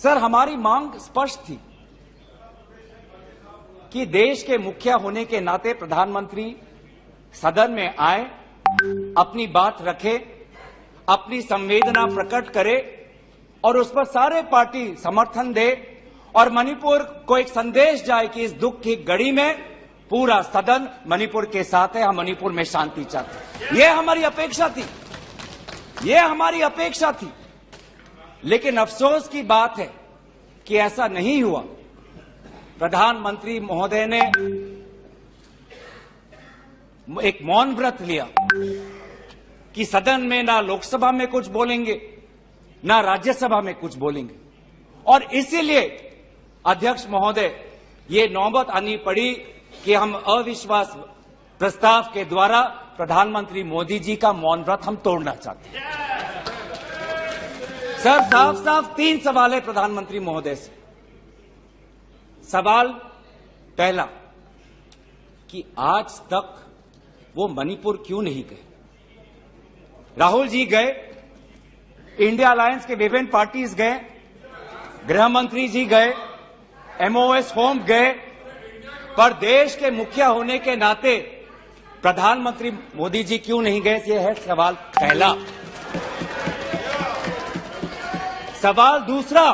Sir, हमारी मांग स्पष्ट थी कि देश के मुखिया होने के नाते प्रधानमंत्री सदन में आए, अपनी बात रखे, अपनी संवेदना प्रकट करे और उस पर सारे पार्टी समर्थन दे और मणिपुर को एक संदेश जाए कि इस दुख की घड़ी में पूरा सदन मणिपुर के साथ है, हम मणिपुर में शांति चाहते हैं। यह हमारी अपेक्षा थी, यह हमारी अपेक्षा थी। लेकिन अफसोस की बात है कि ऐसा नहीं हुआ। प्रधानमंत्री महोदय ने एक मौन व्रत लिया कि सदन में ना लोकसभा में कुछ बोलेंगे, ना राज्यसभा में कुछ बोलेंगे, और इसीलिए अध्यक्ष महोदय ये नौबत आनी पड़ी कि हम अविश्वास प्रस्ताव के द्वारा प्रधानमंत्री मोदी जी का मौन व्रत हम तोड़ना चाहते हैं। सर, साफ साफ 3 सवाल है प्रधानमंत्री महोदय से। सवाल पहला कि आज तक वो मणिपुर क्यों नहीं गए? राहुल जी गए, इंडिया अलायंस के विभिन्न पार्टीज गए, गृह मंत्री जी गए, एमओएस होम गए, पर देश के मुखिया होने के नाते प्रधानमंत्री मोदी जी क्यों नहीं गए? यह है सवाल पहला। सवाल दूसरा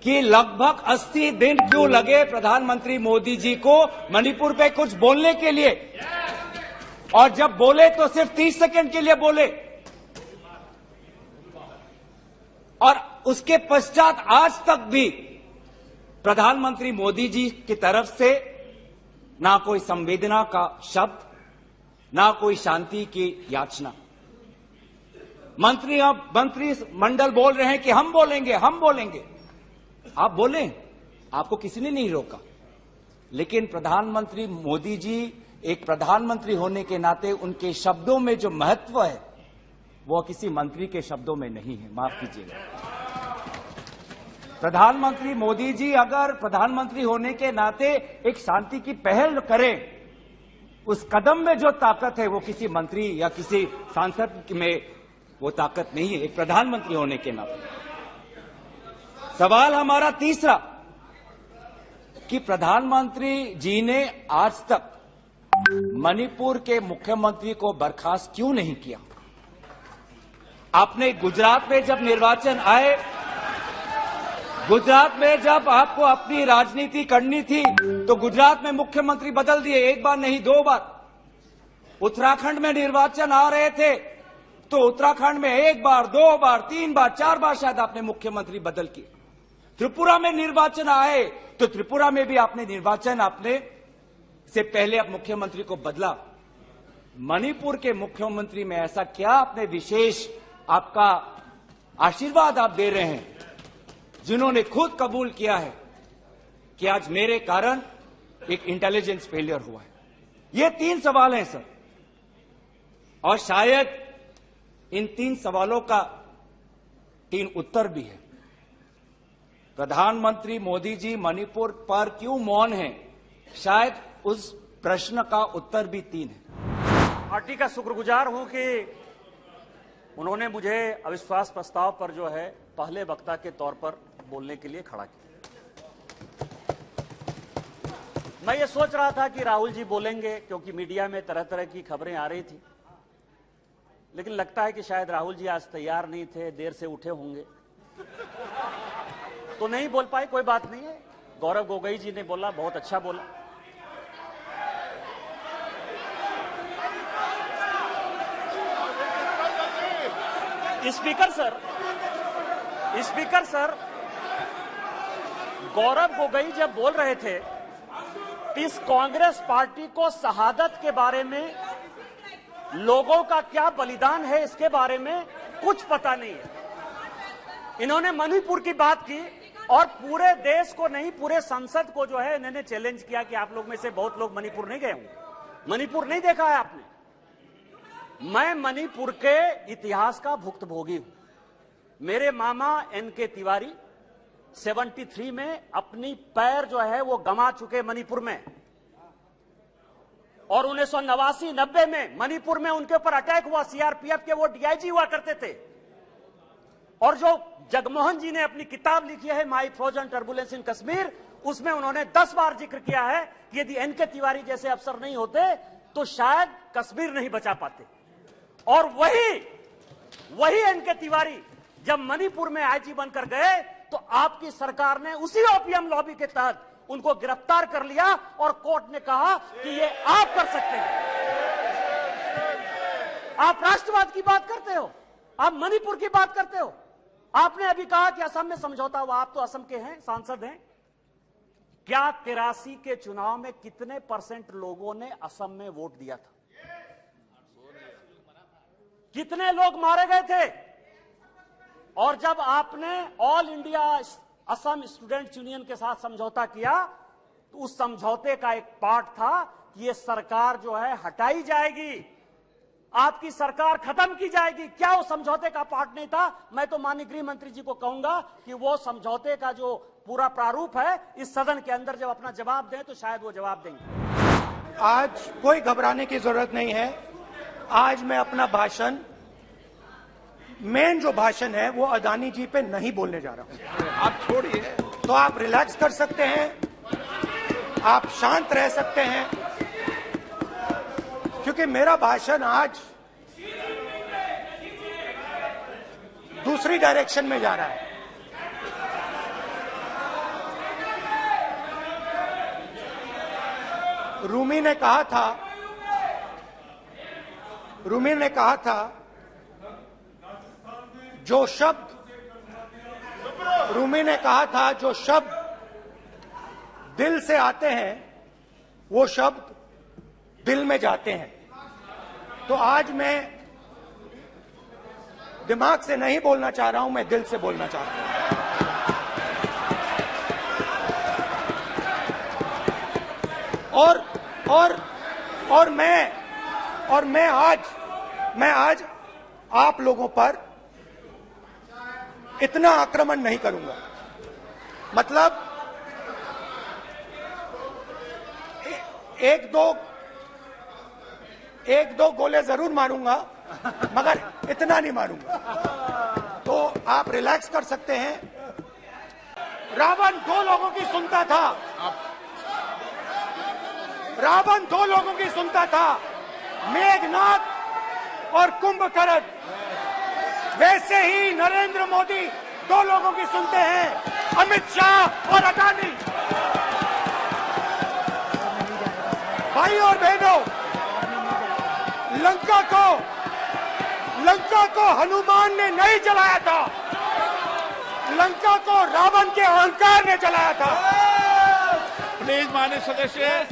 कि लगभग 80 दिन क्यों लगे प्रधानमंत्री मोदी जी को मणिपुर पे कुछ बोलने के लिए, और जब बोले तो सिर्फ 30 सेकंड के लिए बोले, और उसके पश्चात आज तक भी प्रधानमंत्री मोदी जी की तरफ से ना कोई संवेदना का शब्द, ना कोई शांति की याचना। मंत्री मंडल बोल रहे हैं कि हम बोलेंगे, हम बोलेंगे। आप बोलें, आपको किसी ने नहीं रोका, लेकिन प्रधानमंत्री मोदी जी एक प्रधानमंत्री होने के नाते उनके शब्दों में जो महत्व है वो किसी मंत्री के शब्दों में नहीं है। माफ कीजिएगा। प्रधानमंत्री मोदी जी अगर प्रधानमंत्री होने के नाते एक शांति की पहल करें, उस कदम में जो ताकत है वो किसी मंत्री या किसी सांसद में वो ताकत नहीं है, एक प्रधानमंत्री होने के नाते। सवाल हमारा तीसरा कि प्रधानमंत्री जी ने आज तक मणिपुर के मुख्यमंत्री को बर्खास्त क्यों नहीं किया? आपने गुजरात में जब निर्वाचन आए, गुजरात में जब आपको अपनी राजनीति करनी थी तो गुजरात में मुख्यमंत्री बदल दिए, एक बार नहीं 2 बार। उत्तराखंड में निर्वाचन आ रहे थे तो उत्तराखंड में 1 बार, 2 बार, 3 बार, 4 बार शायद आपने मुख्यमंत्री बदल किए। त्रिपुरा में निर्वाचन आए तो त्रिपुरा में भी आपने निर्वाचन आपने से पहले आप मुख्यमंत्री को बदला। मणिपुर के मुख्यमंत्री में ऐसा क्या आपने विशेष आपका आशीर्वाद आप दे रहे हैं जिन्होंने खुद कबूल किया है कि आज मेरे कारण एक इंटेलिजेंस फेलियर हुआ है? ये 3 सवाल हैं सर, और शायद इन 3 सवालों का 3 उत्तर भी है। प्रधानमंत्री मोदी जी मणिपुर पर क्यों मौन हैं? शायद उस प्रश्न का उत्तर भी 3 है। पार्टी का शुक्रगुजार हूं कि उन्होंने मुझे अविश्वास प्रस्ताव पर जो है पहले वक्ता के तौर पर बोलने के लिए खड़ा किया। मैं ये सोच रहा था कि राहुल जी बोलेंगे, क्योंकि मीडिया में तरह तरह की खबरें आ रही थी, लेकिन लगता है कि शायद राहुल जी आज तैयार नहीं थे, देर से उठे होंगे तो नहीं बोल पाए। कोई बात नहीं है, गौरव गोगोई जी ने बोला, बहुत अच्छा बोला। स्पीकर सर, गौरव गोगोई जब बोल रहे थे इस कांग्रेस पार्टी को शहादत के बारे में, लोगों का क्या बलिदान है इसके बारे में कुछ पता नहीं है। इन्होंने मणिपुर की बात की और पूरे देश को नहीं, पूरे संसद को जो है इन्होंने चैलेंज किया कि आप लोग में से बहुत लोग मणिपुर नहीं गए होंगे, मणिपुर नहीं देखा है आपने। मैं मणिपुर के इतिहास का भुक्तभोगी हूं। मेरे मामा एनके तिवारी 73 में अपनी पैर जो है वो गंवा चुके मणिपुर में, और 1989-90 में मणिपुर में उनके ऊपर अटैक हुआ, सीआरपीएफ के वो डीआईजी हुआ करते थे। और जो जगमोहन जी ने अपनी किताब लिखी है माई फ्रोजन टर्बुलेंस इन कश्मीर, उसमें उन्होंने 10 बार जिक्र किया है कि यदि एनके तिवारी जैसे अफसर नहीं होते तो शायद कश्मीर नहीं बचा पाते। और वही एनके तिवारी जब मणिपुर में आईजी बनकर गए तो आपकी सरकार ने उसी ओपीएम लॉबी के तहत उनको गिरफ्तार कर लिया और कोर्ट ने कहा कि ये आप कर सकते हैं। आप राष्ट्रवाद की बात करते हो, आप मणिपुर की बात करते हो। आपने अभी कहा कि असम में समझौता हुआ, आप तो असम के हैं, सांसद हैं। क्या 83 के चुनाव में कितने % लोगों ने असम में वोट दिया था? कितने लोग मारे गए थे? और जब आपने all India Assam students union के साथ समझौता किया तो उस समझौते का एक पार्ट था कि ये सरकार जो है हटाई जाएगी, आपकी सरकार खत्म की जाएगी। क्या वो समझौते का पार्ट नहीं था? मैं तो माननीय गृह मंत्री जी को कहूंगा कि वो समझौते का जो पूरा प्रारूप है इस सदन के अंदर जब अपना जवाब दें तो शायद वो जवाब देंगे। आज कोई घबराने की जरूरत नहीं है। आज मैं अपना भाषण, मेन जो भाषण है वो अदानी जी पे नहीं बोलने जा रहा हूं। आप छोड़िए, तो आप रिलैक्स कर सकते हैं, आप शांत रह सकते हैं, क्योंकि मेरा भाषण आज दूसरी डायरेक्शन में जा रहा है। रूमी ने कहा था जो शब्द दिल से आते हैं वो शब्द दिल में जाते हैं। तो आज मैं दिमाग से नहीं बोलना चाह रहा हूं, मैं दिल से बोलना चाह रहा हूं। और मैं आज आप लोगों पर इतना आक्रमण नहीं करूंगा। मतलब एक दो गोले जरूर मारूंगा, मगर इतना नहीं मारूंगा। तो आप रिलैक्स कर सकते हैं। रावण 2 लोगों की सुनता था, रावण 2 लोगों की सुनता था, मेघनाथ और कुंभकर्ण। वैसे ही नरेंद्र मोदी 2 लोगों की सुनते हैं, अमित शाह और अडानी। भाई और बहनों, लंका को हनुमान ने नहीं जलाया था, लंका को रावण के अहंकार ने जलाया था। प्लीज माननीय सदस्य,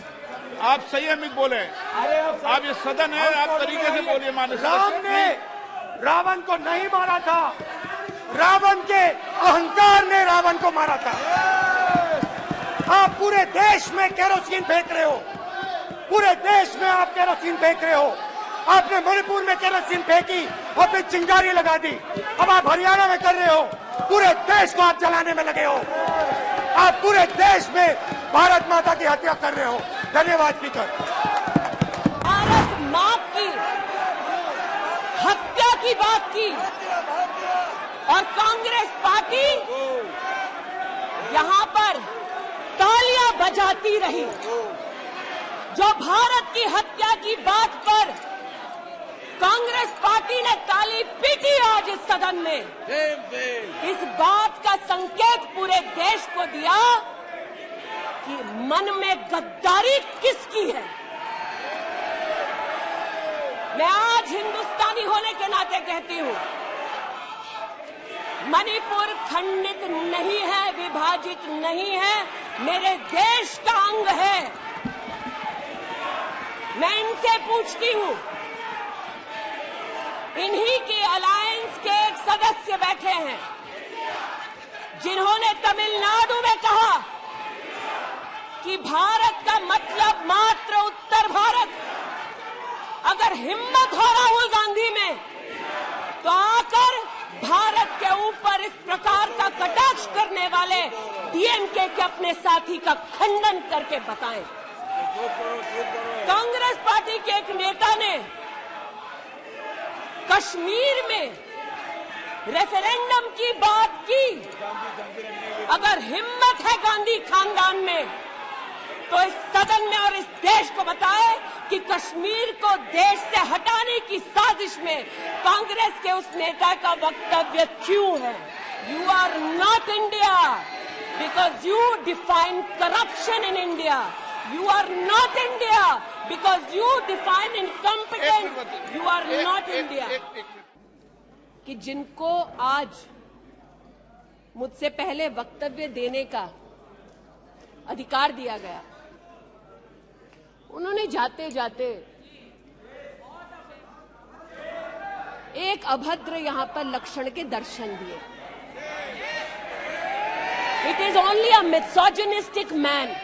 आप संयमित बोले। आप ये सदन है, आप तरीके से बोलिए। माननीय राम सदस्य, ने रावण को नहीं मारा था, रावण के अहंकार ने रावण को मारा था। आप पूरे देश में केरोसिन फेंक रहे हो, पूरे देश में आप केरोसिन फेंक रहे हो। आपने मणिपुर में केरोसिन फेंकी, आपने चिंगारी लगा दी। अब आप हरियाणा में कर रहे हो, पूरे देश को आप जलाने में लगे हो। आप पूरे देश में भारत माता की हत्या कर रहे हो। धन्यवाद स्पीकर। भारत मां की हत्या की बात की और कांग्रेस पार्टी यहां पर तालियां बजाती रही। जो भारत की हत्या की बात पर कांग्रेस पार्टी ने ताली पीटी आज इस सदन में, इस बात का संकेत पूरे देश को दिया कि मन में गद्दारी किसकी है। मैं आज हिंदुस्तानी होने के नाते कहती हूं, मणिपुर खंडित नहीं है, विभाजित नहीं है, मेरे देश का अंग है। मैं इनसे पूछती हूं, इन्हीं के अलायंस के एक सदस्य बैठे हैं जिन्होंने तमिलनाडु में कहा कि भारत का मतलब मात्र उत्तर भारत। अगर हिम्मत हो राहुल गांधी में तो आकर भारत के ऊपर इस प्रकार का कटाक्ष करने वाले डीएमके के अपने साथी का खंडन करके बताएं। कांग्रेस पार्टी के एक नेता ने कश्मीर में रेफरेंडम की बात की। अगर हिम्मत है गांधी खानदान में तो इस सदन में और इस देश को बताए कि कश्मीर को देश से हटाने की साजिश में कांग्रेस के उस नेता का वक्तव्य क्यों है। You are not India because you define corruption in India. You are not India because you define incompetence. You are not India. कि जिनको आज मुझसे पहले वक्तव्य देने का अधिकार दिया गया, उन्होंने जाते जाते एक अभद्र यहां पर लक्षण के दर्शन दिए। It is only a misogynistic man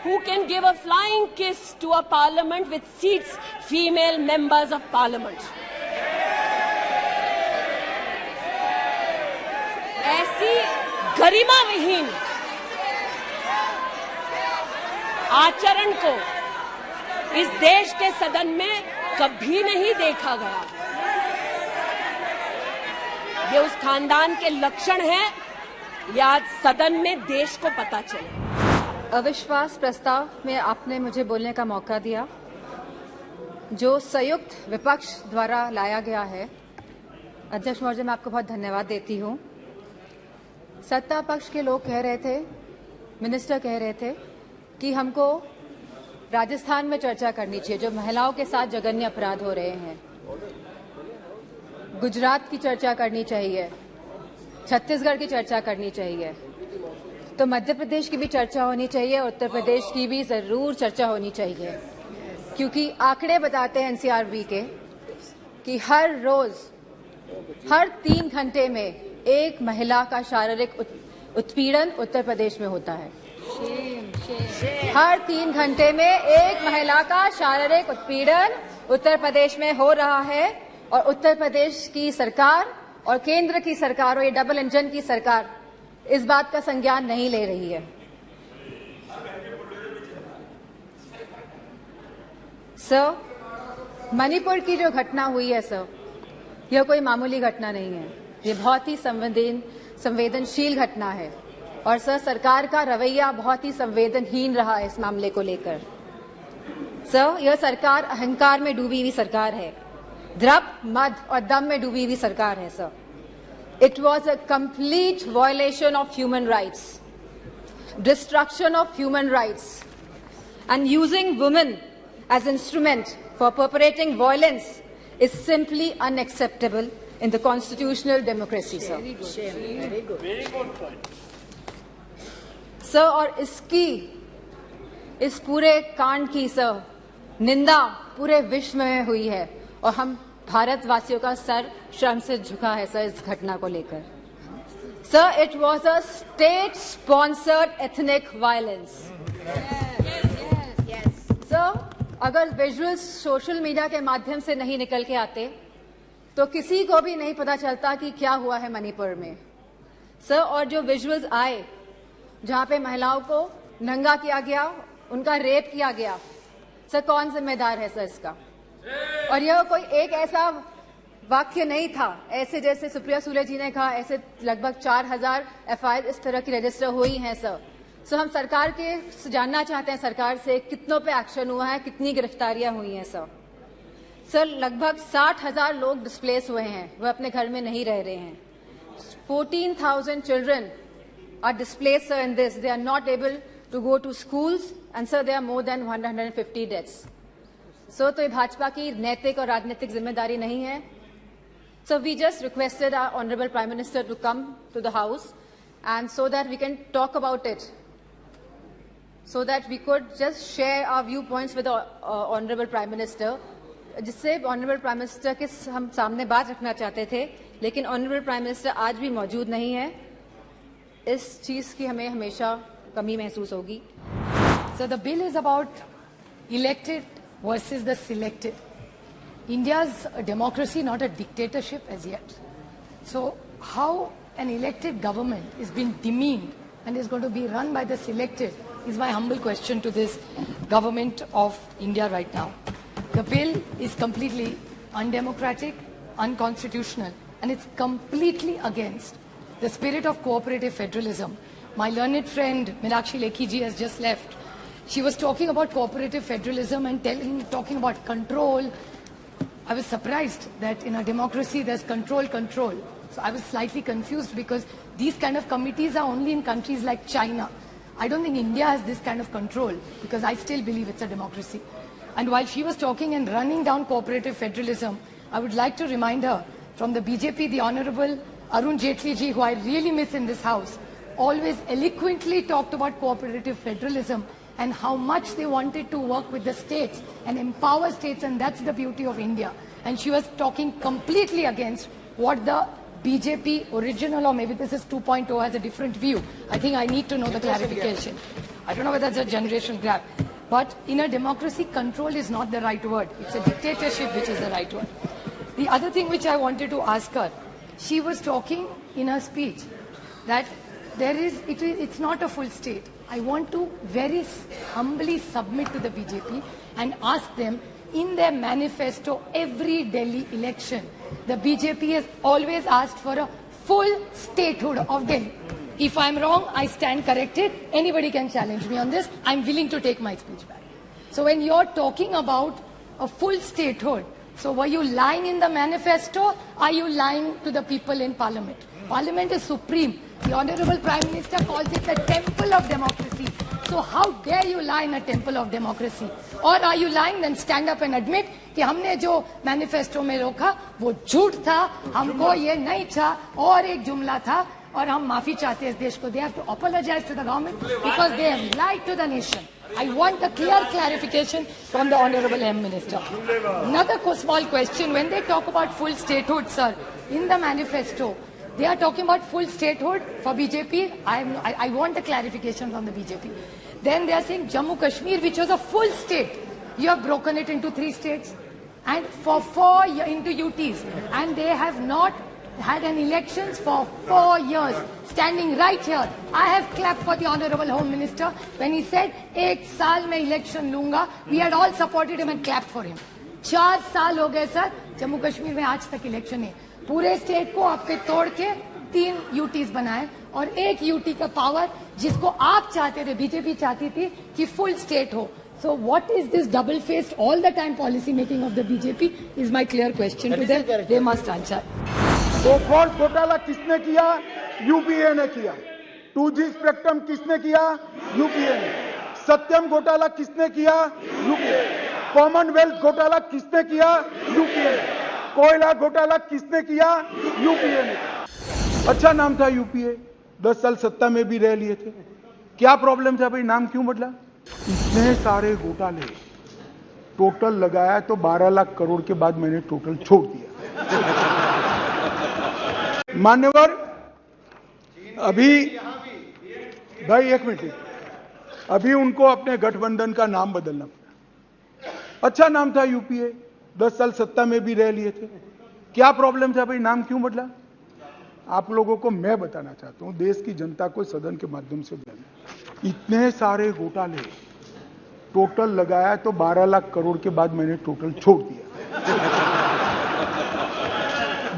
who can give a flying kiss to a parliament with seats female members of parliament. ऐसी गरिमा विहीन आचरण को इस देश के सदन में कभी नहीं देखा गया। ये उस खानदान के लक्षण हैं, या आज सदन में देश को पता चले। अविश्वास प्रस्ताव में आपने मुझे बोलने का मौका दिया, जो संयुक्त विपक्ष द्वारा लाया गया है। अध्यक्ष महोदय, मैं आपको बहुत धन्यवाद देती हूं। सत्ता पक्ष के लोग कह रहे थे, मिनिस्टर कह रहे थे कि हमको राजस्थान में चर्चा करनी चाहिए, जो महिलाओं के साथ जघन्य अपराध हो रहे हैं। गुजरात की चर्चा करनी चाहिए, छत्तीसगढ़ की चर्चा करनी चाहिए, तो मध्य प्रदेश की भी चर्चा होनी चाहिए, उत्तर प्रदेश की भी जरूर चर्चा होनी चाहिए, क्योंकि आंकड़े बताते हैं एनसीआरबी के कि हर रोज हर 3 घंटे में एक महिला का शारीरिक उत्पीड़न उत्तर प्रदेश में होता है। हर 3 घंटे में एक महिला का शारीरिक उत्पीड़न उत्तर प्रदेश में हो रहा है, और उत्तर प्रदेश की सरकार और केंद्र की सरकार और ये डबल इंजन की सरकार इस बात का संज्ञान नहीं ले रही है। सर, मणिपुर की जो घटना हुई है सर, यह कोई मामूली घटना नहीं है, ये बहुत ही संवेदनशील घटना है। और सर, सरकार का रवैया बहुत ही संवेदनहीन रहा है इस मामले को लेकर। सर, यह सरकार अहंकार में डूबी हुई सरकार है, द्रव, मद और दम में डूबी हुई सरकार है sir. It was a complete violation of human rights, destruction of human rights, and using women as instrument for perpetrating violence is simply unacceptable in the constitutional democracy, sir. Very good point. Sir, और इस पूरे कांड की sir निंदा पूरे विश्व में हुई है, और हम भारतवासियों का सर शर्म से झुका है सर इस घटना को लेकर। Sir, it was a state sponsored ethnic violence. Sir, अगर विजुअल्स सोशल मीडिया के माध्यम से नहीं निकल के आते तो किसी को भी नहीं पता चलता कि क्या हुआ है मणिपुर में। सर, और जो विजुअल्स आए जहां पे महिलाओं को नंगा किया गया, उनका रेप किया गया, सर कौन जिम्मेदार है सर इसका? और यह कोई एक ऐसा वाक्य नहीं था, ऐसे जैसे सुप्रिया सुले जी ने कहा, ऐसे लगभग 4000 एफआईआर इस तरह की रजिस्टर हुई हैं सर। सो हम सरकार के जानना चाहते हैं सरकार से कितनों पे एक्शन हुआ है, कितनी गिरफ्तारियां हुई हैं सर। सर, लगभग 60,000 लोग डिस्प्लेस हुए हैं, वह अपने घर में नहीं रह रहे हैं। 14,000 children are displace sir in this, they are not able to go to schools, and sir there are more than 150 deaths. So तो ये भाजपा की नैतिक और राजनीतिक जिम्मेदारी नहीं है। So we just requested our Honorable Prime Minister to come to the House, and so that we can talk about it, so that we could just share our viewpoints with the Honorable Prime Minister, जिससे Honorable Prime Minister के हम सामने बात रखना चाहते थे, लेकिन Honorable Prime Minister आज भी मौजूद नहीं है। इस चीज की हमें हमेशा कमी महसूस होगी। So the bill is about elected versus the selected. India's a democracy, not a dictatorship as yet. So how an elected government is being demeaned and is going to be run by the selected is my humble question to this government of India right now. The bill is completely undemocratic, unconstitutional, and it's completely against the spirit of cooperative federalism. My learned friend Meenakshi Lekhi ji has just left. She was talking about cooperative federalism and talking about control. I was surprised that in a democracy there's control. So I was slightly confused because these kind of committees are only in countries like China. I don't think India has this kind of control because I still believe it's a democracy. And while she was talking and running down cooperative federalism, I would like to remind her from the BJP, the Honorable Arun Jaitley ji, who I really miss in this house, always eloquently talked about cooperative federalism and how much they wanted to work with the states and empower states, and that's the beauty of India. And she was talking completely against what the BJP original, or maybe this is 2.0, has a different view. I think I need to know the clarification. I don't know whether it's a generation gap. But in a democracy, control is not the right word. It's a dictatorship which is the right word. The other thing which I wanted to ask her, she was talking in her speech that it's not a full state. I want to very humbly submit to the BJP and ask them, in their manifesto, every Delhi election, the BJP has always asked for a full statehood of Delhi. If I'm wrong, I stand corrected. Anybody can challenge me on this. I'm willing to take my speech back. So when you're talking about a full statehood, so were you lying in the manifesto? Are you lying to the people in Parliament? Parliament is supreme. The Honorable Prime Minister calls it the temple of democracy. So how dare you lie in a temple of democracy? Or are you lying? Then stand up and admit कि हमने जो manifesto में रोका वो झूठ था, हमको ये नहीं था, और एक जुमला था, और हम माफी चाहते हैं इस देश को. They have to apologize to the government because they have lied to the nation. I want a clear clarification from the Honorable M Minister. Another small question: when they talk about full statehood, sir, in the manifesto, they are talking about full statehood for BJP. I want a clarification from the BJP. Then they are saying Jammu Kashmir, which was a full state, you have broken it into 3 states and for 4 into UTs, and they have not had an elections for 4 years. Standing right here, I have clapped for the Honorable Home Minister when he said, "एक साल में election लूंगा." We had all supported him and clapped for him. 4 साल हो गए sir, Jammu Kashmir में आज तक इलेक्शन है. पूरे स्टेट को आपके तोड़ के 3 यूटीज बनाए और 1 यूटी का पावर जिसको आप चाहते थे, बीजेपी चाहती थी कि फुल स्टेट हो. So what is this double-faced all the time policy making of the BJP is my clear question to them. They must answer. Bofors घोटाला किसने किया? यूपीए ने किया. 2G स्पेक्ट्रम किसने किया? यूपीए ने. सत्यम घोटाला किसने किया? यूपीए. कॉमनवेल्थ घोटाला किसने किया? यूपीए ने. कोयला घोटाला किसने किया? यूपीए ने. अच्छा नाम था यूपीए, 10 साल सत्ता में भी रह लिए थे. क्या प्रॉब्लम था भाई, नाम क्यों बदला? इतने सारे घोटाले टोटल लगाया तो 12 लाख करोड़ के बाद मैंने टोटल छोड़ दिया. मान्यवर, अभी भाई 1 मिनट, अभी उनको अपने गठबंधन का नाम बदलना पड़ा. अच्छा नाम था यूपीए, 10 साल सत्ता में भी रह लिए थे. क्या प्रॉब्लम था भाई, नाम क्यों बदला? आप लोगों को मैं बताना चाहता हूं, देश की जनता को सदन के माध्यम से बताना. इतने सारे घोटाले टोटल लगाया तो 12 लाख करोड़ के बाद मैंने टोटल छोड़ दिया.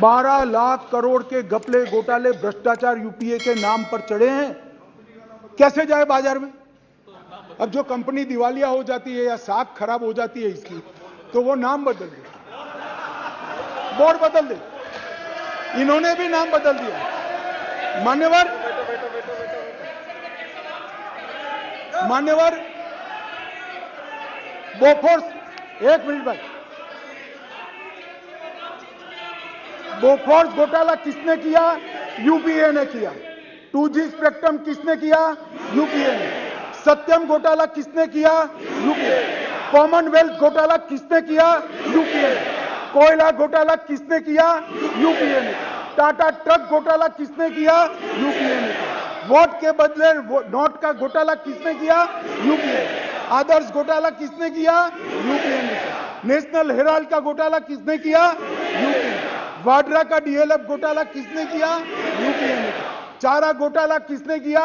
12 लाख करोड़ के घपले घोटाले भ्रष्टाचार यूपीए के नाम पर चढ़े हैं. कैसे जाए बाजार में? अब जो कंपनी दिवालिया हो जाती है या साख खराब हो जाती है इसकी, तो वो नाम बदल दे, बोर्ड बदल दे. इन्होंने भी नाम बदल दिया. मान्यवर बोफोर्स, 1 मिनट भाई, बोफोर्स घोटाला किसने किया? यूपीए ने किया. 2G स्पेक्ट्रम किसने किया? यूपीए ने. सत्यम घोटाला किसने किया? यूपीए. कॉमनवेल्थ घोटाला किसने किया? यूपीए ने. कोयला घोटाला किसने किया? यूपीए ने. टाटा ट्रक घोटाला किसने किया? यूपीए ने. वोट के बदले नोट का घोटाला किसने किया? यूपीए. आदर्श घोटाला किसने किया? यूपीए ने. नेशनल हेराल्ड का घोटाला किसने किया? यूपीए. वाड्रा का डीएलएफ घोटाला किसने किया? यूपीए ने. चारा घोटाला किसने किया?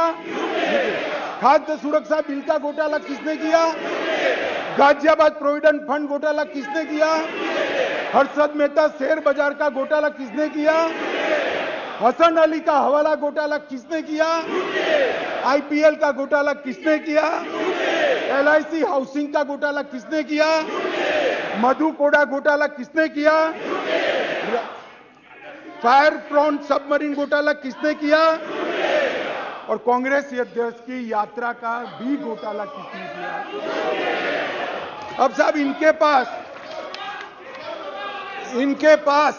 खाद्य सुरक्षा बिल का घोटाला किसने किया? गाजियाबाद प्रोविडेंट फंड घोटाला किसने किया? हर्षद मेहता शेयर बाजार का घोटाला किसने किया? हसन अली का हवाला घोटाला किसने किया? आईपीएल का घोटाला किसने किया? LIC हाउसिंग का घोटाला किसने किया? मधु कोड़ा घोटाला किसने किया? फायर फ्रॉन्ट सबमरीन घोटाला किसने किया? और कांग्रेस अध्यक्ष की यात्रा का भी घोटाला किसने किया? अब साहब इनके पास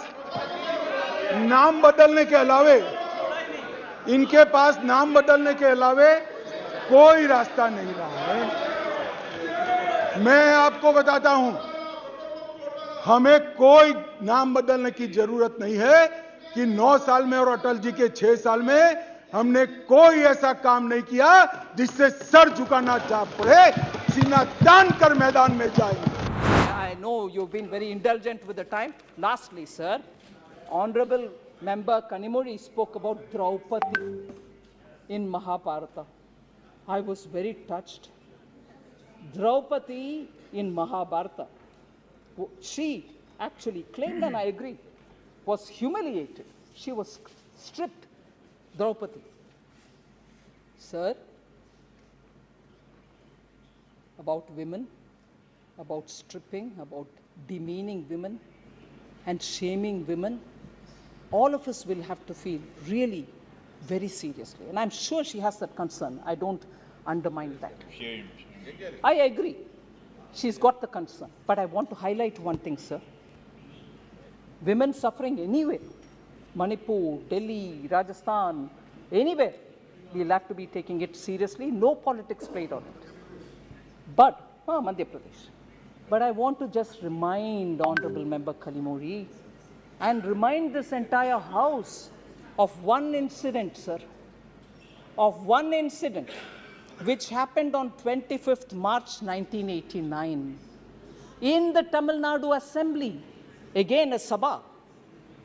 नाम बदलने के अलावे कोई रास्ता नहीं रहा है। मैं आपको बताता हूं, हमें कोई नाम बदलने की जरूरत नहीं है कि 9 साल में और अटल जी के 6 साल में हमने कोई ऐसा काम नहीं किया जिससे सर झुकाना जा पड़े, सीना तान कर मैदान में जाएंगे। I know you've been very indulgent with the time. Lastly, sir, Honorable Member Kanimuri spoke about Draupadi in Mahabharata. I was very touched. Draupadi in Mahabharata, she actually claimed, and I agree, was humiliated. She was stripped. Draupadi. Sir, about women, about stripping, about demeaning women and shaming women, all of us will have to feel really very seriously. And I'm sure she has that concern. I don't undermine that. I agree. She's got the concern. But I want to highlight one thing, sir. Women suffering anywhere, Manipur, Delhi, Rajasthan, anywhere, we'll have to be taking it seriously. No politics played on it. But, Madhya Pradesh. But I want to just remind Honorable Member Kalimuri and remind this entire House of one incident, sir, of one incident which happened on 25th March 1989 in the Tamil Nadu Assembly. Again, a sabha,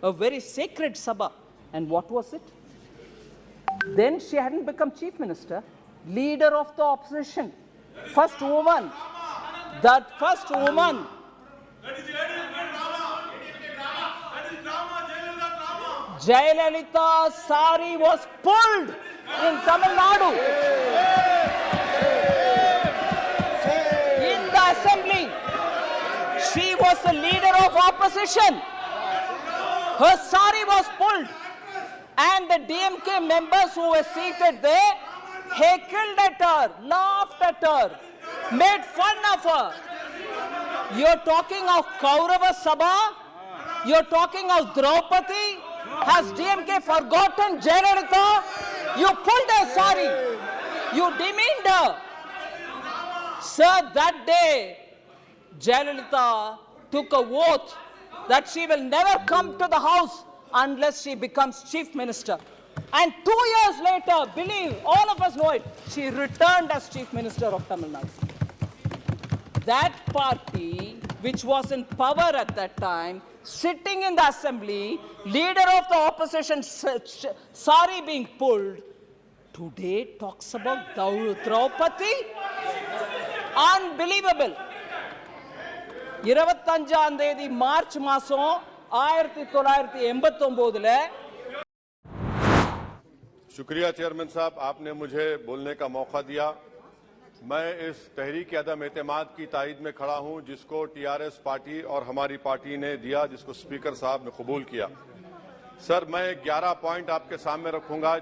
a very sacred sabha. And what was it? Then she hadn't become chief minister, leader of the opposition, first woman. That first woman. Jayalalitha's sari was pulled in Tamil Nadu. In the assembly, she was the leader of opposition. Her sari was pulled, and the DMK members who were seated there heckled at her, laughed at her, made fun of her. You're talking of Kaurava Sabha? You're talking of Draupadi? Has DMK forgotten Jayalalitha? You pulled her sari. You demeaned her. Sir, that day, Jayalalitha took a oath that she will never come to the house unless she becomes chief minister. And 2 years later, believe, all of us know it, she returned as chief minister of Tamil Nadu. That party, which was in power at that time, sitting in the assembly, leader of the opposition, sari being pulled, today talks about Draupadi? Unbelievable. 25ஆம் தேதி March மாசம் 1989 शुक्रिया chairman साहब, आपने मुझे बोलने का मौका दिया। मैं इस तहरीक अदम एतमाद की तायद में खड़ा हूं जिसको टीआरएस पार्टी और हमारी पार्टी ने दिया, जिसको स्पीकर साहब ने कबूल किया। सर, मैं 11 पॉइंट आपके सामने रखूंगा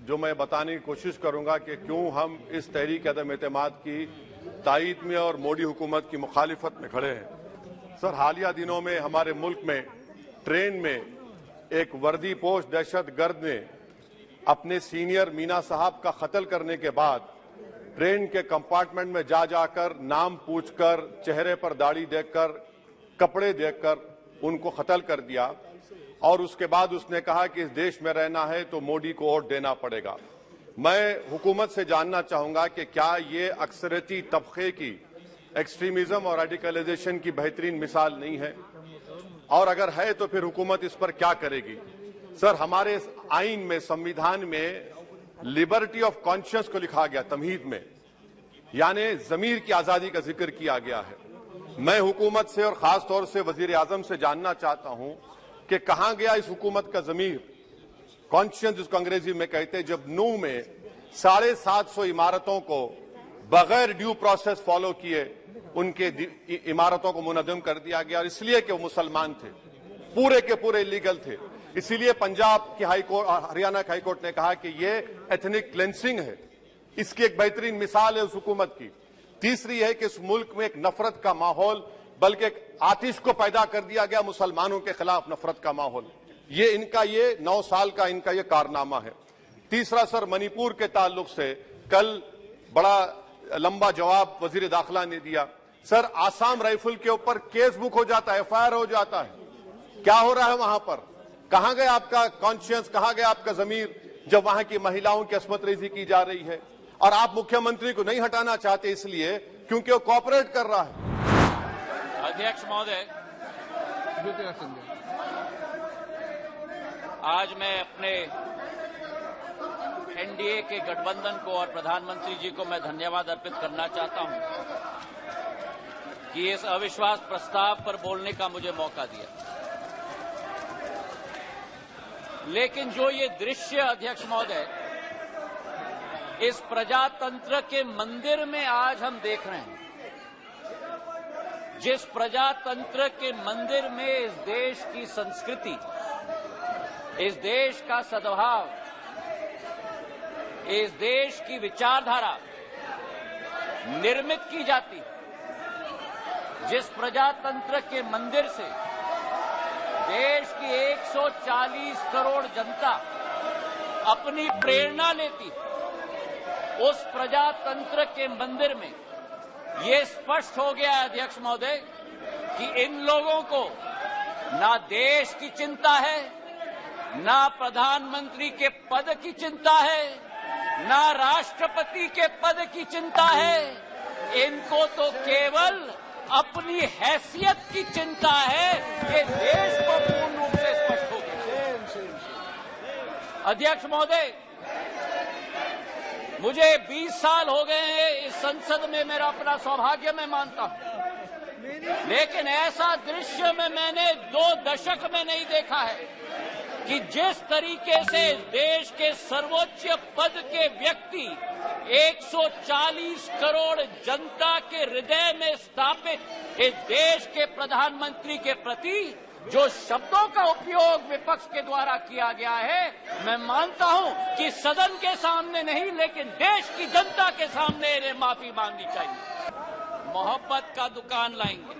जो मैं बताने की कोशिश करूंगा कि क्यों हम इस तहरीक अदम एतमाद की तायद में और मोदी हुकूमत की मुखालिफत में खड़े हैं। सर, हालिया दिनों में हमारे मुल्क में ट्रेन में एक वर्दीपोश दहशतगर्द ने अपने सीनियर मीना साहब का कत्ल करने के बाद ट्रेन के कंपार्टमेंट में जाकर नाम पूछकर, चेहरे पर दाढ़ी देखकर, कपड़े देखकर उनको कत्ल कर दिया। और उसके बाद उसने कहा कि इस देश में रहना है तो मोदी को वोट देना पड़ेगा। मैं हुकूमत से जानना चाहूंगा कि क्या ये अक्सरियती तबके की एक्सट्रीमिज्म और रेडिकलाइजेशन की बेहतरीन मिसाल नहीं है? और अगर है तो फिर हुकूमत इस पर क्या करेगी? सर, हमारे आइन में, संविधान में लिबर्टी ऑफ कॉन्शियस को लिखा गया, तमहीद में, यानी जमीर की आजादी का जिक्र किया गया है। मैं हुकूमत से और खास तौर से वजीर आजम से जानना चाहता हूं कि कहां गया इस हुकूमत का जमीर कॉन्शियस जिसको अंग्रेजी में कहते हैं, जब नूह में 750 इमारतों को बगैर ड्यू प्रोसेस फॉलो किए उनके इमारतों को मुनहदम कर दिया गया, और इसलिए कि वो मुसलमान थे, पूरे के पूरे इलीगल थे। इसीलिए पंजाब की हाईकोर्ट, हरियाणा की हाईकोर्ट ने कहा कि ये एथनिक क्लेंसिंग है। इसकी एक बेहतरीन मिसाल है उस हुकूमत की। तीसरी है कि इस मुल्क में एक नफरत का माहौल, बल्कि एक आतिश को पैदा कर दिया गया, मुसलमानों के खिलाफ नफरत का माहौल। ये इनका ये 9 साल का इनका ये कारनामा है। तीसरा सर, मणिपुर के ताल्लुक से कल बड़ा लंबा जवाब वजीर दाखिला ने दिया। सर, आसाम राइफल के ऊपर केस बुक हो जाता है, FIR हो जाता है। क्या हो रहा है वहां पर? कहां गया आपका कॉन्शियस, कहां गया आपका जमीर, जब वहां की महिलाओं की अस्मत रेजी की जा रही है? और आप मुख्यमंत्री को नहीं हटाना चाहते इसलिए क्योंकि वो कॉपरेट कर रहा है। अध्यक्ष महोदय, आज मैं अपने NDA के गठबंधन को और प्रधानमंत्री जी को मैं धन्यवाद अर्पित करना चाहता हूं कि इस अविश्वास प्रस्ताव पर बोलने का मुझे मौका दिया। लेकिन जो ये दृश्य अध्यक्ष महोदय इस प्रजातंत्र के मंदिर में आज हम देख रहे हैं, जिस प्रजातंत्र के मंदिर में इस देश की संस्कृति, इस देश का सद्भाव, इस देश की विचारधारा निर्मित की जाती, जिस प्रजातंत्र के मंदिर से देश की 140 करोड़ जनता अपनी प्रेरणा लेती, उस प्रजातंत्र के मंदिर में ये स्पष्ट हो गया अध्यक्ष महोदय कि इन लोगों को ना देश की चिंता है, ना प्रधानमंत्री के पद की चिंता है, ना राष्ट्रपति के पद की चिंता है। इनको तो केवल अपनी हैसियत की चिंता है। ये देश को पूर्ण रूप से स्पष्ट हो गया। अध्यक्ष महोदय, मुझे 20 साल हो गए हैं इस संसद में, मेरा अपना सौभाग्य मैं मानता हूं, लेकिन ऐसा दृश्य में मैंने 2 दशक में नहीं देखा है कि जिस तरीके से देश के सर्वोच्च पद के व्यक्ति 140 करोड़ जनता के हृदय में स्थापित इस देश के प्रधानमंत्री के प्रति जो शब्दों का उपयोग विपक्ष के द्वारा किया गया है, मैं मानता हूं कि सदन के सामने नहीं लेकिन देश की जनता के सामने इन्हें माफी मांगनी चाहिए। मोहब्बत का दुकान लाएंगे।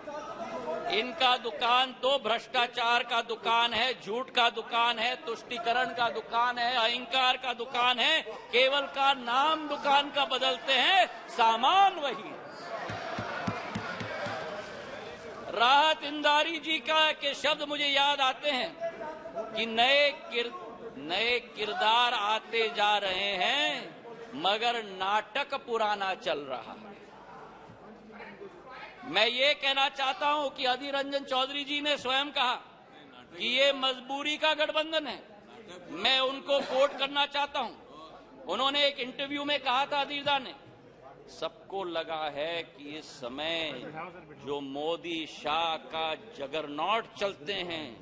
इनका दुकान तो भ्रष्टाचार का दुकान है, झूठ का दुकान है, तुष्टीकरण का दुकान है, अहंकार का दुकान है। केवल का नाम दुकान का बदलते हैं, सामान वही। राहत इंदारी जी के शब्द मुझे याद आते हैं कि नए किरदार आते जा रहे हैं मगर नाटक पुराना चल रहा है। मैं ये कहना चाहता हूं कि अधीर रंजन चौधरी जी ने स्वयं कहा कि ये मजबूरी का गठबंधन है। मैं उनको कोट करना चाहता हूं। उन्होंने एक इंटरव्यू में कहा था, अधीरदा ने, सबको लगा है कि इस समय जो मोदी शाह का जगरनॉट चलते हैं,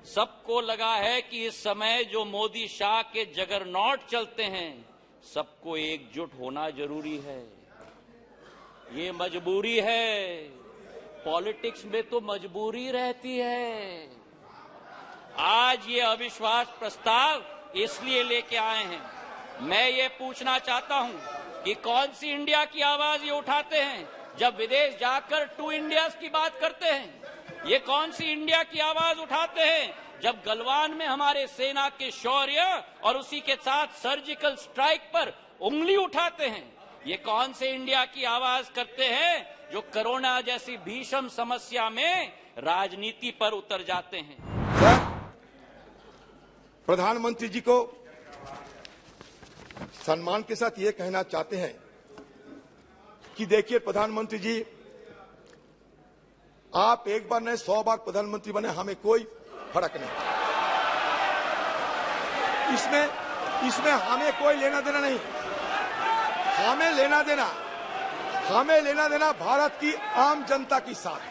सबको लगा है कि इस समय जो मोदी शाह के जगरनॉट चलते हैं, सबको एकजुट होना जरूरी है। ये मजबूरी है। पॉलिटिक्स में तो मजबूरी रहती है। आज ये अविश्वास प्रस्ताव इसलिए लेके आए हैं। मैं ये पूछना चाहता हूं कि कौन सी इंडिया की आवाज ये उठाते हैं जब विदेश जाकर 2 इंडियाज की बात करते हैं? ये कौन सी इंडिया की आवाज उठाते हैं जब गलवान में हमारे सेना के शौर्य और उसी के साथ सर्जिकल स्ट्राइक पर उंगली उठाते हैं? ये कौन से इंडिया की आवाज करते हैं जो कोरोना जैसी भीषण समस्या में राजनीति पर उतर जाते हैं? प्रधानमंत्री जी को सम्मान के साथ ये कहना चाहते हैं कि देखिए प्रधानमंत्री जी, आप एक बार नहीं 100 बार प्रधानमंत्री बने, हमें कोई फर्क नहीं। इसमें हमें कोई लेना देना नहीं। हमें लेना देना भारत की आम जनता के साथ।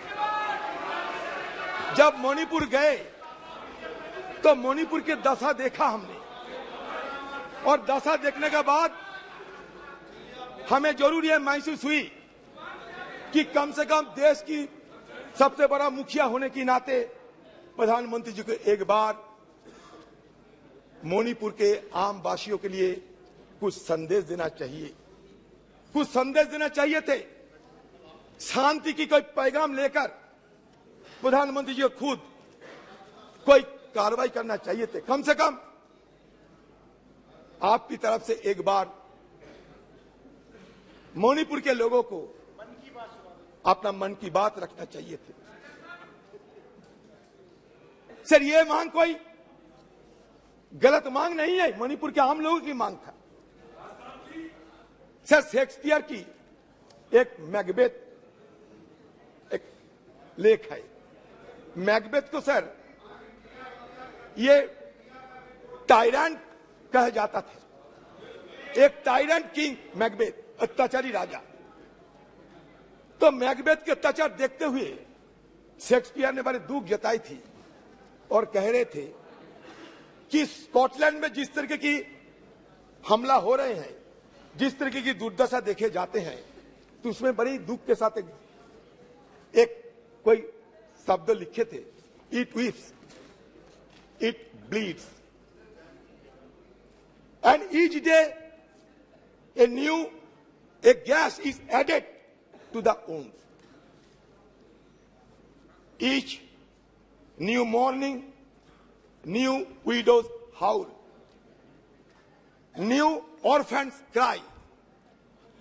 जब मणिपुर गए तो मणिपुर की दशा देखा हमने, और दशा देखने के बाद हमें जरूर यह महसूस हुई कि कम से कम देश की सबसे बड़ा मुखिया होने के नाते प्रधानमंत्री जी को एक बार मणिपुर के आम वासियों के लिए कुछ संदेश देना चाहिए, कुछ संदेश देना चाहिए थे। शांति की कोई पैगाम लेकर प्रधानमंत्री जी को खुद कोई कार्रवाई करना चाहिए थे। कम से कम आपकी तरफ से एक बार मणिपुर के लोगों को अपना मन की बात रखना चाहिए थे। सर, ये मांग कोई गलत मांग नहीं है, मणिपुर के आम लोगों की मांग था। सर, शेक्सपियर की एक मैकबेथ एक लेख है। मैकबेथ को सर ये टायरेंट कहा जाता था, एक टायरेंट किंग मैकबेथ, अत्याचारी राजा। तो मैकबेथ के अत्याचार देखते हुए शेक्सपियर ने बड़े दुख जताई थी और कह रहे थे कि स्कॉटलैंड में जिस तरीके की हमला हो रहे हैं, जिस तरीके की दुर्दशा देखे जाते हैं, तो उसमें बड़ी दुख के साथ एक कोई शब्द लिखे थे, it weeps, it bleeds, and each day a gas is added to the wounds. Each new morning, new widows howl, new orphans cry,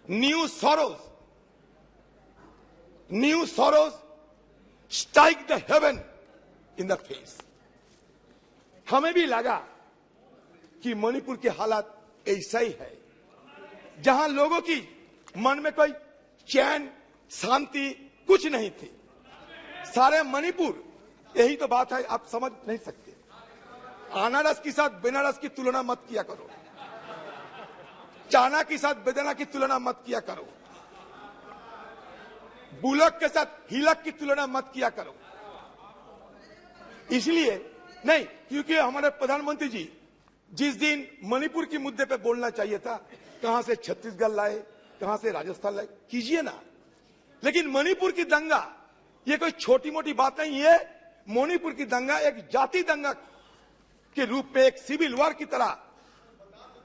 new sorrows strike the heaven in the face. हमें भी लगा कि मणिपुर की हालत ऐसा ही है, जहां लोगों की मन में कोई चैन शांति कुछ नहीं थी। सारे मणिपुर, यही तो बात है, आप समझ नहीं सकते। अनारस के साथ बनारस की तुलना मत किया करो, चाना के साथ बेदाना की तुलना मत किया करो, बुलक के साथ हिलक की तुलना मत किया करो। इसलिए नहीं, क्योंकि हमारे प्रधानमंत्री जी जिस दिन मणिपुर के मुद्दे पे बोलना चाहिए था, कहां से छत्तीसगढ़ लाए, कहां से राजस्थान लाए, कीजिए ना। लेकिन मणिपुर की दंगा ये कोई छोटी मोटी बात नहीं है। मणिपुर की दंगा एक जाति दंगा के रूप में, एक सिविल वॉर की तरह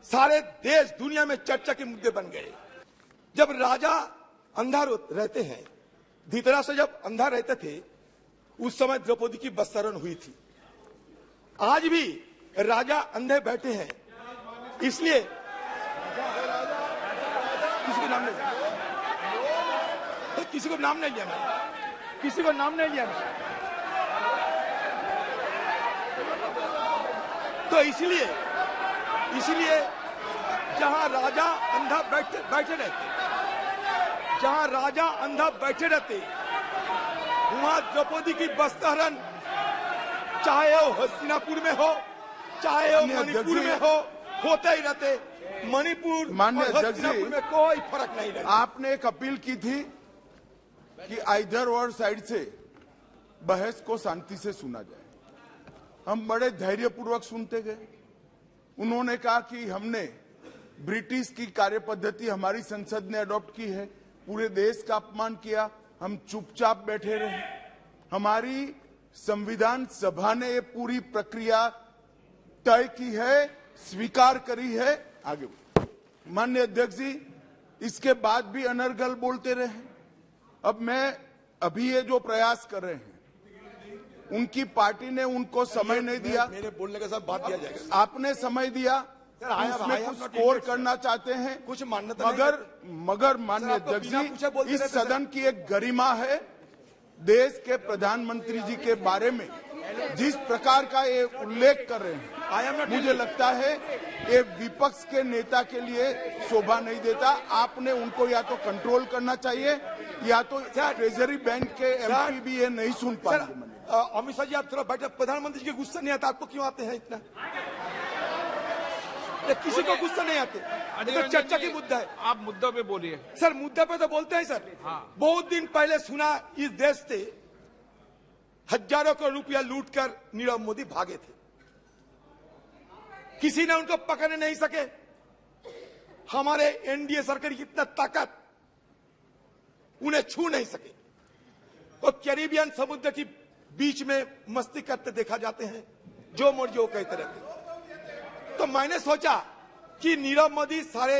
सारे देश दुनिया में चर्चा के मुद्दे बन गए। जब राजा अंधा रहते हैं, धृतराष्ट्र जब अंधा रहते थे, उस समय द्रौपदी की वस्त्रण हुई थी। आज भी राजा अंधे बैठे हैं, इसलिए किसी को नाम नहीं लिया, किसी को नाम नहीं लिया, किसी को नाम नहीं लिया। तो इसलिए जहां राजा अंधा बैठे रहते, जहां राजा अंधा बैठे रहते, वहां द्रौपदी की वस्त्रहरण, चाहे वो हस्तिनापुर में हो, चाहे वो मणिपुर में हो, होते ही रहते। मणिपुर और हस्तिनापुर में कोई फर्क नहीं रहता। आपने एक अपील की थी कि आइदर और साइड से बहस को शांति से सुना जाए। हम बड़े धैर्यपूर्वक सुनते गए। उन्होंने कहा कि हमने ब्रिटिश की कार्यपद्धति हमारी संसद ने अडॉप्ट की है, पूरे देश का अपमान किया, हम चुपचाप बैठे रहे। हमारी संविधान सभा ने ये पूरी प्रक्रिया तय की है, स्वीकार करी है। आगे माननीय अध्यक्ष जी, इसके बाद भी अनर्गल बोलते रहे। अब मैं अभी ये जो प्रयास कर रहे हैं, उनकी पार्टी ने उनको समय नहीं दिया। मेरे बोलने के साथ बात किया जाएगा। आपने समय दिया, उसमें कुछ स्कोर करना चाहते हैं, कुछ मान्यता मगर माननीय अध्यक्ष जी, इस सदन की एक गरिमा है। देश के प्रधानमंत्री जी के बारे में जिस प्रकार का ये उल्लेख कर रहे हैं, मुझे लगता है ये विपक्ष के नेता के लिए शोभा नहीं देता। आपने उनको या तो कंट्रोल करना चाहिए, या तो ट्रेजरी बैंक के एमपी भी ये नहीं सुन पाएंगे। अमित शाह जी, आप थोड़ा बैठे। प्रधानमंत्री जी के गुस्सा नहीं आता आपको? क्यों आते हैं इतना? किसी को गुस्सा नहीं आते, तो चर्चा की मुद्दा है। आप मुद्दों पे बोलिए सर। मुद्दा पे तो बोलते हैं सर। हाँ। बहुत दिन पहले सुना, इस देश से हजारों करोड़ रुपया लूटकर नीरव मोदी भागे थे। किसी ने उनको पकड़ नहीं सके। हमारे एनडीए सरकार की इतना ताकत, उन्हें छू नहीं सके। तो कैरिबियन समुद्र की बीच में मस्ती करते देखा जाते हैं, जो मोदी वो कहते रहते हैं। तो मैंने सोचा कि नीरव मोदी सारे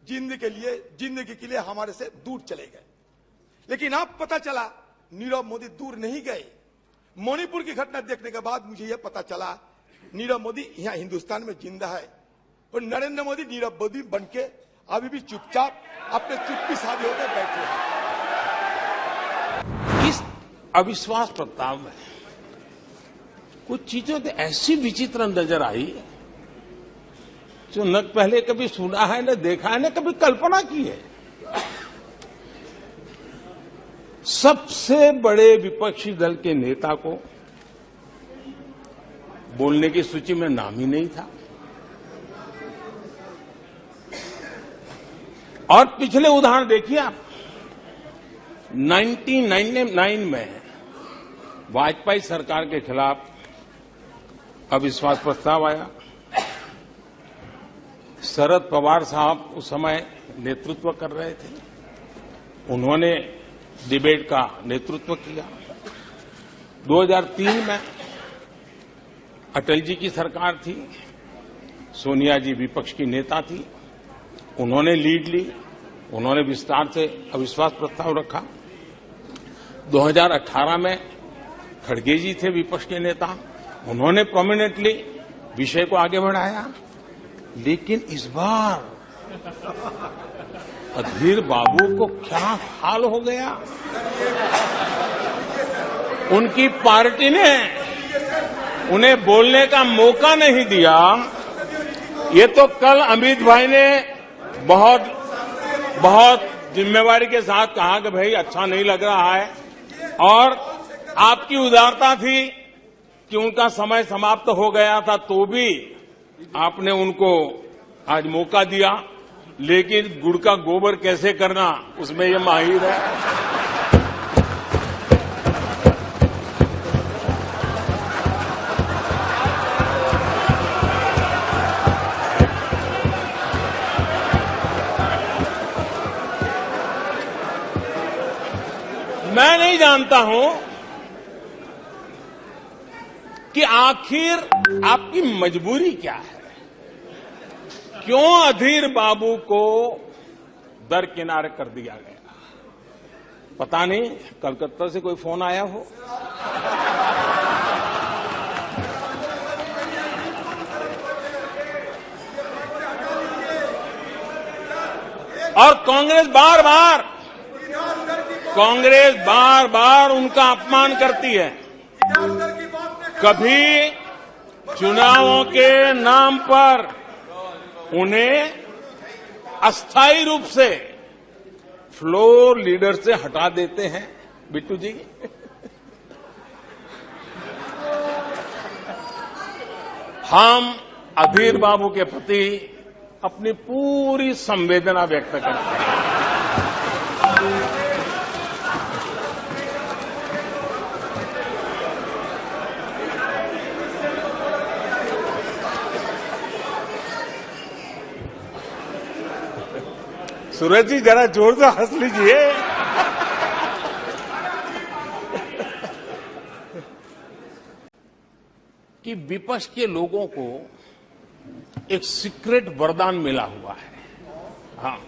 जिंदगी के लिए हमारे से दूर चले गए, लेकिन अब पता चला नीरव मोदी दूर नहीं गए। मणिपुर की घटना देखने के बाद मुझे यह पता चला नीरव मोदी यहां हिंदुस्तान में जिंदा है, और नरेंद्र मोदी नीरव मोदी बनके अभी भी चुपचाप अपने चुप्पी साधे होकर बैठे हैं। इस अविश्वास प्रस्ताव में कुछ चीजें तो ऐसी विचित्र नजर आई जो न पहले कभी सुना है, न देखा है, न कभी कल्पना की है। सबसे बड़े विपक्षी दल के नेता को बोलने की सूची में नाम ही नहीं था। और पिछले उदाहरण देखिए आप, 1999 में वाजपेयी सरकार के खिलाफ अविश्वास प्रस्ताव आया। शरद पवार साहब उस समय नेतृत्व कर रहे थे, उन्होंने डिबेट का नेतृत्व किया। 2003 में अटल जी की सरकार थी, सोनिया जी विपक्ष की नेता थी, उन्होंने लीड ली, उन्होंने विस्तार से अविश्वास प्रस्ताव रखा। 2018 में खड़गे जी थे विपक्ष के नेता, उन्होंने प्रोमिनेंटली विषय को आगे बढ़ाया। लेकिन इस बार अधीर बाबू को क्या हाल हो गया, उनकी पार्टी ने उन्हें बोलने का मौका नहीं दिया। ये तो कल अमित भाई ने बहुत जिम्मेवारी के साथ कहा कि भाई अच्छा नहीं लग रहा है, और आपकी उदारता थी कि उनका समय समाप्त हो गया था, तो भी आपने उनको आज मौका दिया। लेकिन गुड़ का गोबर कैसे करना, उसमें ये माहिर है। मैं नहीं जानता हूं कि आखिर आपकी मजबूरी क्या है, क्यों अधीर बाबू को दरकिनारे कर दिया गया। पता नहीं कलकत्ता से कोई फोन आया हो। और कांग्रेस बार बार उनका अपमान करती है। कभी चुनावों के नाम पर उन्हें अस्थायी रूप से फ्लोर लीडर से हटा देते हैं। बिट्टू जी, हम अधीर बाबू के प्रति अपनी पूरी संवेदना व्यक्त करते हैं। सूरज जी जरा जोर से हंस लीजिए। कि विपक्ष के लोगों को एक सीक्रेट वरदान मिला हुआ है। हाँ,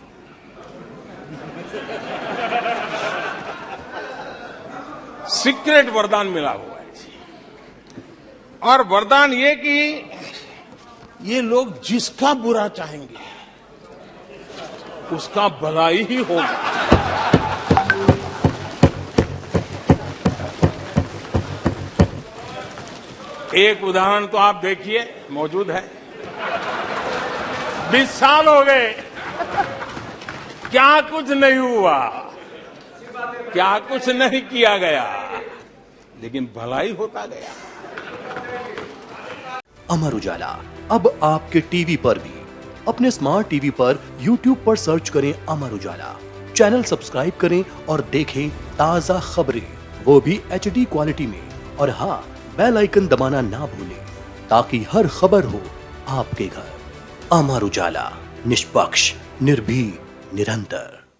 सीक्रेट वरदान मिला हुआ है। और वरदान ये कि ये लोग जिसका बुरा चाहेंगे उसका भलाई ही होगा। एक उदाहरण तो आप देखिए, मौजूद है। 20 साल हो गए, क्या कुछ नहीं हुआ, क्या कुछ नहीं किया गया, लेकिन भलाई होता गया। अमर उजाला अब आपके टीवी पर भी। अपने स्मार्ट टीवी पर YouTube पर सर्च करें अमर उजाला, चैनल सब्सक्राइब करें और देखें ताजा खबरें, वो भी HD क्वालिटी में। और हाँ, बेल आइकन दबाना ना भूलें ताकि हर खबर हो आपके घर। अमर उजाला, निष्पक्ष, निर्भीक, निरंतर।